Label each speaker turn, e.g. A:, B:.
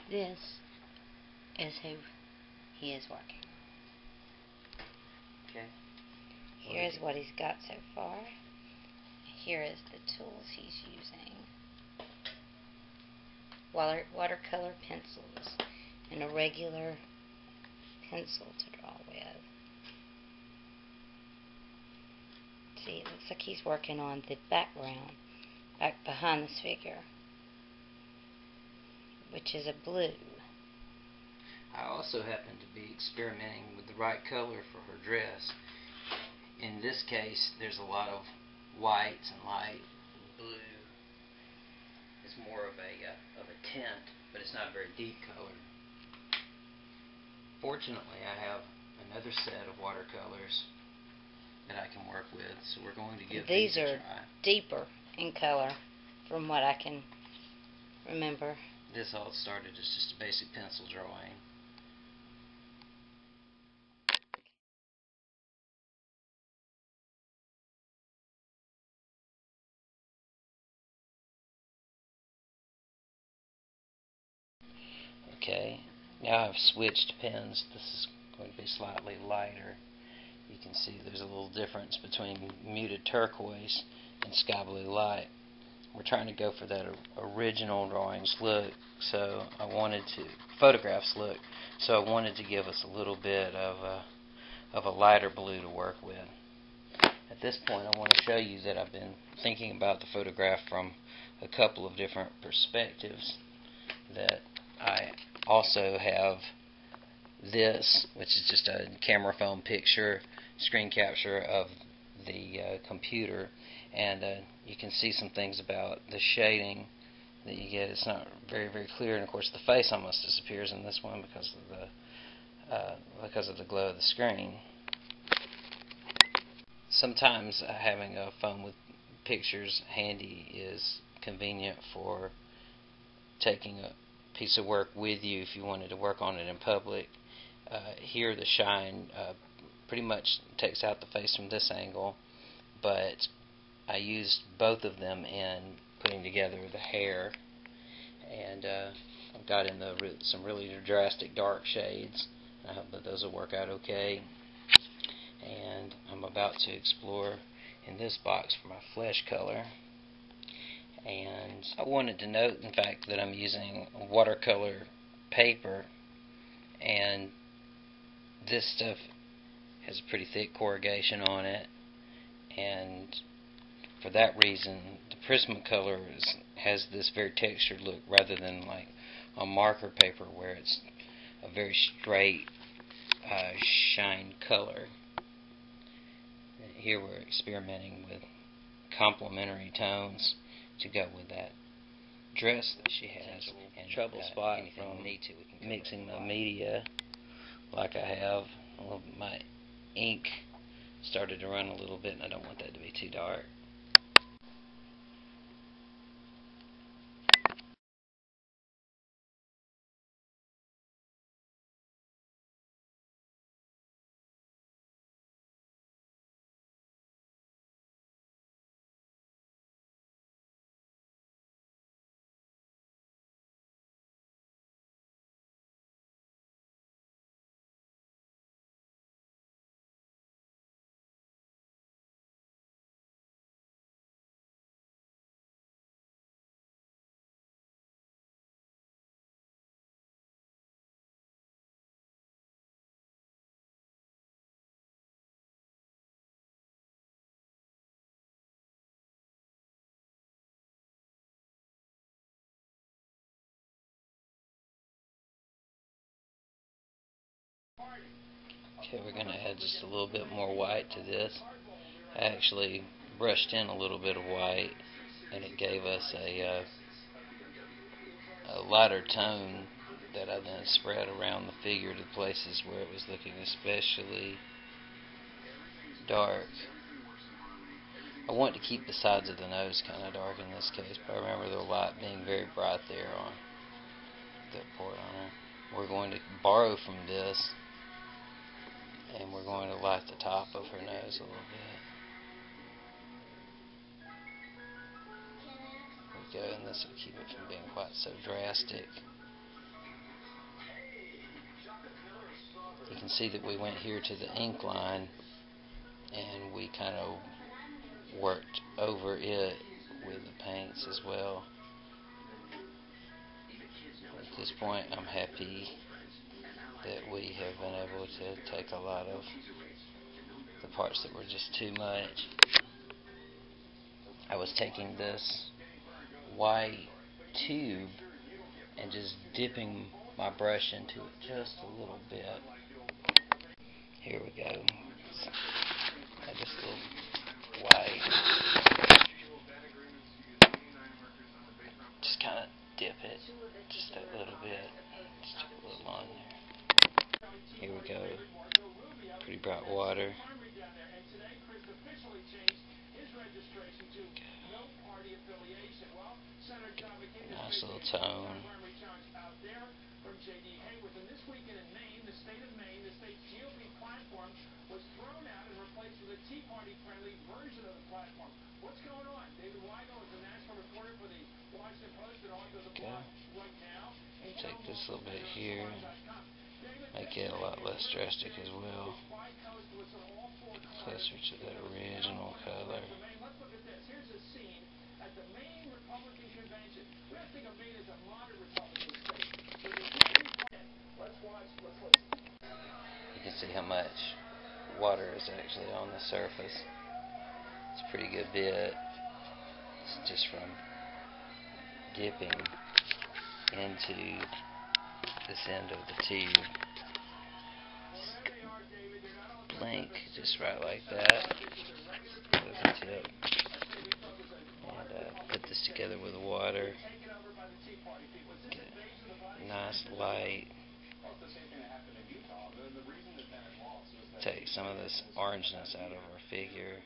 A: This is who he is working.
B: Okay.
A: Here's what he's got so far. Here is the tools he's using. Watercolor pencils and a regular pencil to draw with. See, it looks like he's working on the background, back behind this figure, which is a blue.
B: I also happen to be experimenting with the right color for her dress. In this case, there's a lot of whites and light blue. It's more of a tint, but it's not a very deep color. Fortunately, I have another set of watercolors that I can work with, so we're going to give these a try.
A: These are deeper in color from what I can remember.
B: This all started as just a basic pencil drawing. Okay, now I've switched pens. This is going to be slightly lighter. You can see there's a little difference between muted turquoise and sky blue light. We're trying to go for that original drawings look, so I wanted to, photographs look, so I wanted to give us a little bit of a lighter blue to work with. At this point, I want to show you that I've been thinking about the photograph from a couple of different perspectives. That I also have this, which is just a camera phone picture, screen capture of the computer, and you can see some things about the shading that you get. It's not very, very clear, and of course the face almost disappears in this one because of the glow of the screen. Sometimes having a phone with pictures handy is convenient for taking a piece of work with you if you wanted to work on it in public. Here the shine pretty much takes out the face from this angle, but I used both of them in putting together the hair, and I've got in some really drastic dark shades. I hope that those will work out okay. And I'm about to explore in this box for my flesh color. And I wanted to note, in fact, that I'm using watercolor paper, and this stuff has a pretty thick corrugation on it, and for that reason the Prismacolor has this very textured look rather than like a marker paper where it's a very straight shine color. Here we're experimenting with complementary tones to go with that dress that she has, and trouble spot from mixing the media like I have. My ink started to run a little bit, and I don't want that to be too dark. Okay, we're going to add just a little bit more white to this. I actually brushed in a little bit of white, and it gave us a lighter tone that I then spread around the figure to places where it was looking especially dark. I want to keep the sides of the nose kind of dark in this case, but I remember the light being very bright there on that port on her. We're going to borrow from this, and we're going to light the top of her nose a little bit. There we go, and this will keep it from being quite so drastic. can see that we went here to the ink line and we kind of worked over it with the paints as well. At this point, I'm happy that we have been able to take a lot of the parts that were just too much. I was taking this white tube and just dipping my brush into it just a little bit. Here we go. I just did white. Just kind of dip it just a little bit. Just a little on there. Here we go. Pretty bright water. Nice little tone. Okay. Take this little bit here and make it a lot less drastic as well. Closer to that original color. You can see how much water is actually on the surface. It's a pretty good bit. It's just from dipping into this end of the tube. Blink just right like that with the tip, and put this together with the water. Get a nice light. Take some of this orangeness out of our figure.